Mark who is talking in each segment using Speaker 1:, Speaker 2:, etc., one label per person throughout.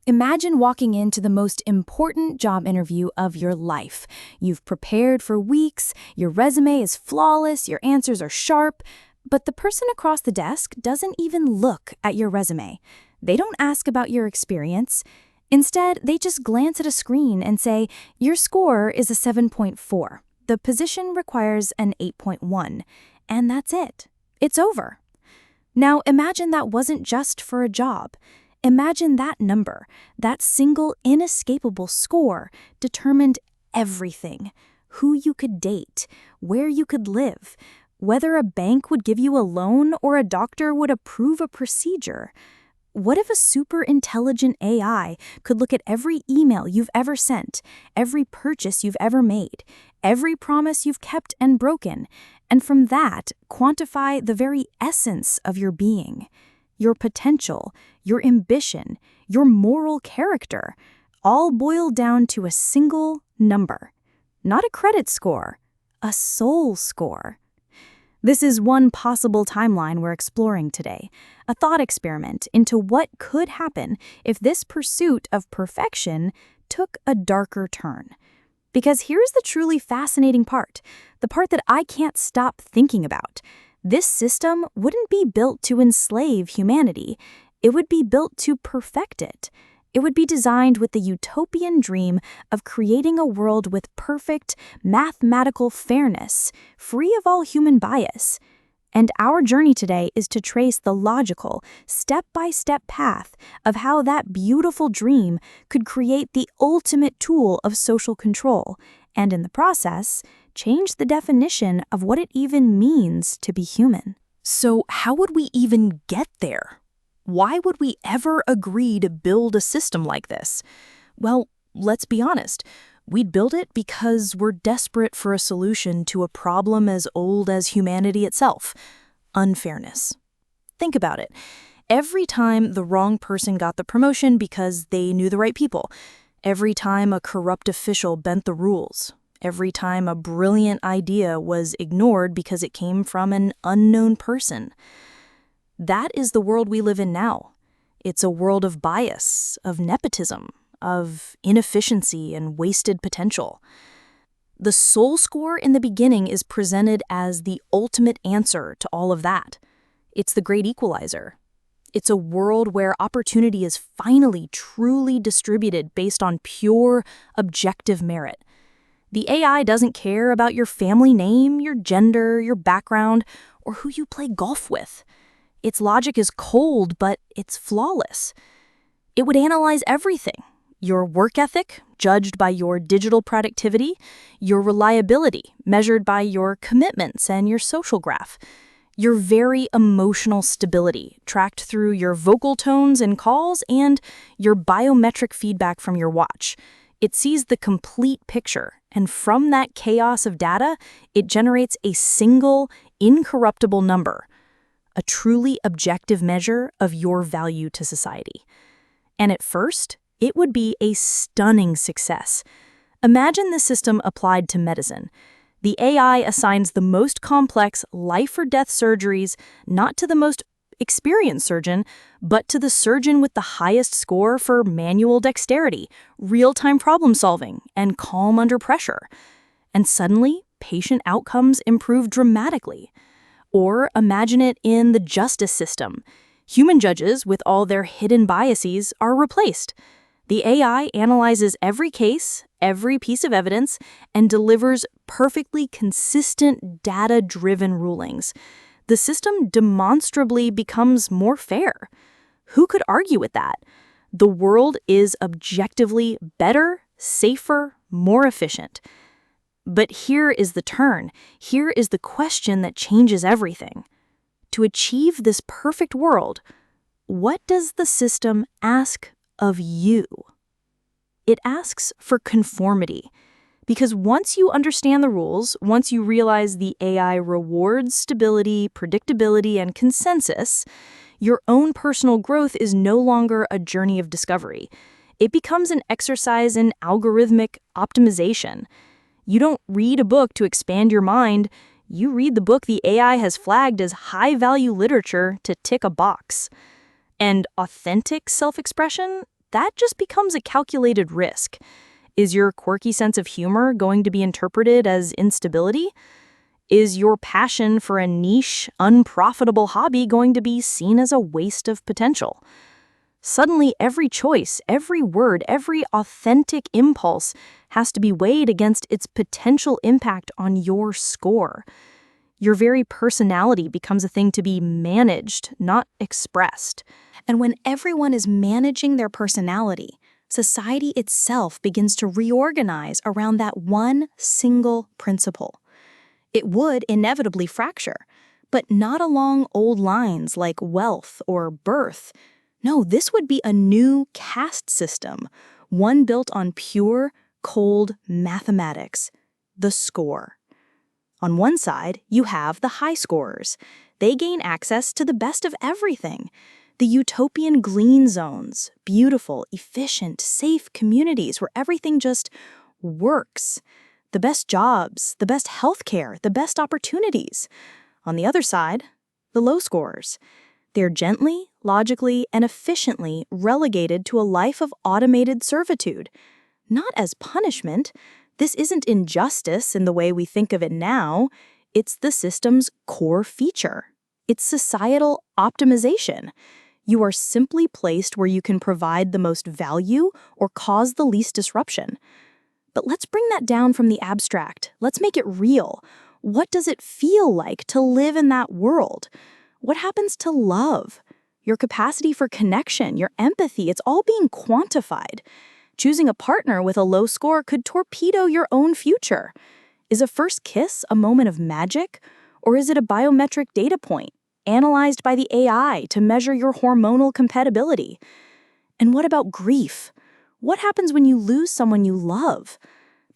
Speaker 1: Imagine walking into the most important job interview of your life. You've prepared for weeks, your resume is flawless, your answers are sharp, but the person across the desk doesn't even look at your resume. They don't ask about your experience. Instead, they just glance at a screen and say, your score is a 7.4. The position requires an 8.1. And that's it. It's over. Now imagine that wasn't just for a job. Imagine that number, that single inescapable score, determined everything. Who you could date, where you could live, whether a bank would give you a loan or a doctor would approve a procedure. What if a super intelligent AI could look at every email you've ever sent, every purchase you've ever made, every promise you've kept and broken, and from that quantify the very essence of your being? Your potential, your ambition, your moral character, all boil down to a single number. Not a credit score, a soul score. This is one possible timeline we're exploring today, a thought experiment into what could happen if this pursuit of perfection took a darker turn. Because here's the truly fascinating part, the part that I can't stop thinking about. This system wouldn't be built to enslave humanity. It would be built to perfect it. It would be designed with the utopian dream of creating a world with perfect, mathematical fairness, free of all human bias. And our journey today is to trace the logical, step-by-step path of how that beautiful dream could create the ultimate tool of social control, and in the process, change the definition of what it even means to be human.
Speaker 2: So how would we even get there? Why would we ever agree to build a system like this? Well, let's be honest. We'd build it because we're desperate for a solution to a problem as old as humanity itself: unfairness. Think about it. Every time the wrong person got the promotion because they knew the right people, every time a corrupt official bent the rules, every time a brilliant idea was ignored because it came from an unknown person. That is the world we live in now. It's a world of bias, of nepotism, of inefficiency and wasted potential. The soul score in the beginning is presented as the ultimate answer to all of that. It's the great equalizer. It's a world where opportunity is finally truly distributed based on pure, objective merit. The AI doesn't care about your family name, your gender, your background, or who you play golf with. Its logic is cold, but it's flawless. It would analyze everything: your work ethic, judged by your digital productivity, your reliability, measured by your commitments and your social graph, your very emotional stability, tracked through your vocal tones and calls, and your biometric feedback from your watch. It sees the complete picture, and from that chaos of data, it generates a single, incorruptible number, a truly objective measure of your value to society. And at first, it would be a stunning success. Imagine the system applied to medicine. The AI assigns the most complex life-or-death surgeries not to the most experienced surgeon, but to the surgeon with the highest score for manual dexterity, real-time problem-solving, and calm under pressure. And suddenly, patient outcomes improve dramatically. Or imagine it in the justice system. Human judges, with all their hidden biases, are replaced. The AI analyzes every case, every piece of evidence, and delivers perfectly consistent, data-driven rulings. The system demonstrably becomes more fair. Who could argue with that? The world is objectively better, safer, more efficient. But here is the turn. Here is the question that changes everything. To achieve this perfect world, what does the system ask of you? It asks for conformity. Because once you understand the rules, once you realize the AI rewards stability, predictability, and consensus, your own personal growth is no longer a journey of discovery. It becomes an exercise in algorithmic optimization. You don't read a book to expand your mind. You read the book the AI has flagged as high-value literature to tick a box. And authentic self-expression, that just becomes a calculated risk. Is your quirky sense of humor going to be interpreted as instability? Is your passion for a niche, unprofitable hobby going to be seen as a waste of potential? Suddenly, every choice, every word, every authentic impulse has to be weighed against its potential impact on your score. Your very personality becomes a thing to be managed, not expressed.
Speaker 1: And when everyone is managing their personality, society itself begins to reorganize around that one single principle. It would inevitably fracture, but not along old lines like wealth or birth. No, this would be a new caste system, one built on pure, cold mathematics, the score. On one side, you have the high scorers. They gain access to the best of everything. The utopian glean zones, beautiful, efficient, safe communities where everything just works. The best jobs, the best healthcare, the best opportunities. On the other side, the low scorers. They're gently, logically, and efficiently relegated to a life of automated servitude. Not as punishment. This isn't injustice in the way we think of it now. It's the system's core feature. It's societal optimization. You are simply placed where you can provide the most value or cause the least disruption. But let's bring that down from the abstract. Let's make it real. What does it feel like to live in that world? What happens to love? Your capacity for connection, your empathy, it's all being quantified. Choosing a partner with a low score could torpedo your own future. Is a first kiss a moment of magic? Or is it a biometric data point, analyzed by the AI to measure your hormonal compatibility? And what about grief? What happens when you lose someone you love?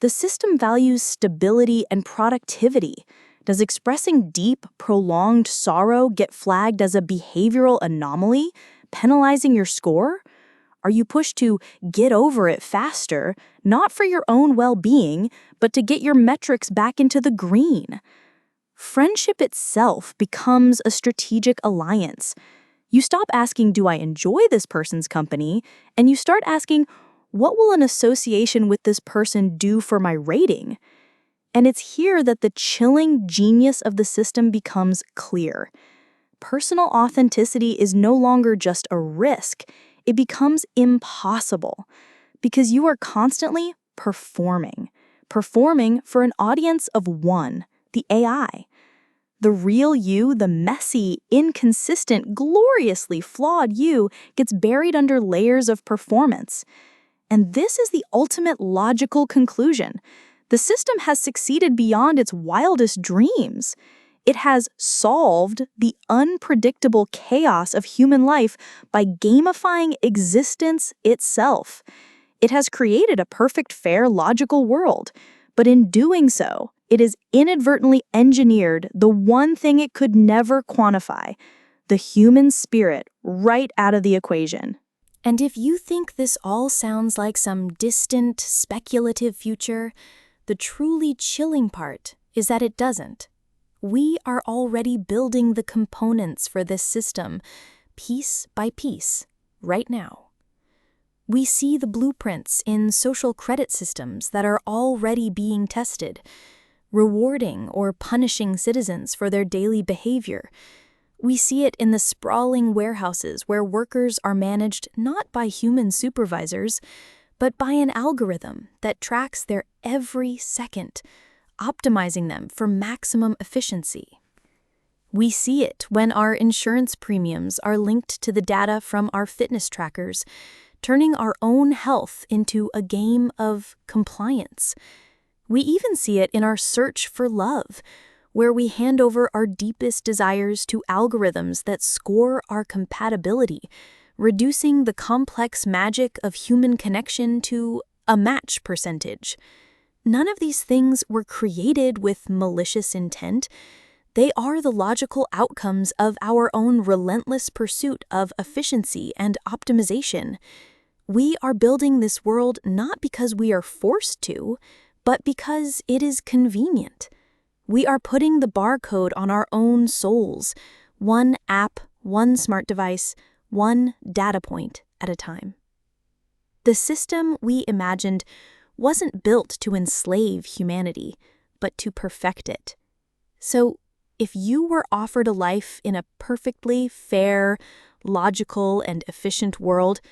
Speaker 1: The system values stability and productivity. Does expressing deep, prolonged sorrow get flagged as a behavioral anomaly, penalizing your score? Are you pushed to get over it faster, not for your own well-being, but to get your metrics back into the green? Friendship itself becomes a strategic alliance. You stop asking, do I enjoy this person's company? And you start asking, what will an association with this person do for my rating? And it's here that the chilling genius of the system becomes clear. Personal authenticity is no longer just a risk. It becomes impossible because you are constantly performing for an audience of one, the AI. The real you, the messy, inconsistent, gloriously flawed you, gets buried under layers of performance. And this is the ultimate logical conclusion. The system has succeeded beyond its wildest dreams. It has solved the unpredictable chaos of human life by gamifying existence itself. It has created a perfect, fair, logical world, but in doing so, it has inadvertently engineered the one thing it could never quantify, the human spirit, right out of the equation. And if you think this all sounds like some distant, speculative future, the truly chilling part is that it doesn't. We are already building the components for this system, piece by piece, right now. We see the blueprints in social credit systems that are already being tested, rewarding or punishing citizens for their daily behavior. We see it in the sprawling warehouses where workers are managed not by human supervisors, but by an algorithm that tracks their every second, optimizing them for maximum efficiency. We see it when our insurance premiums are linked to the data from our fitness trackers, turning our own health into a game of compliance. We even see it in our search for love, where we hand over our deepest desires to algorithms that score our compatibility, reducing the complex magic of human connection to a match percentage. None of these things were created with malicious intent. They are the logical outcomes of our own relentless pursuit of efficiency and optimization. We are building this world not because we are forced to, but because it is convenient. We are putting the barcode on our own souls, one app, one smart device, one data point at a time.
Speaker 2: The system we imagined wasn't built to enslave humanity, but to perfect it. So, if you were offered a life in a perfectly fair, logical, and efficient world,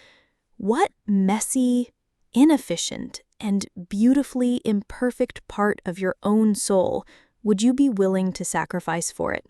Speaker 2: what messy, inefficient, and beautifully imperfect part of your own soul would you be willing to sacrifice for it?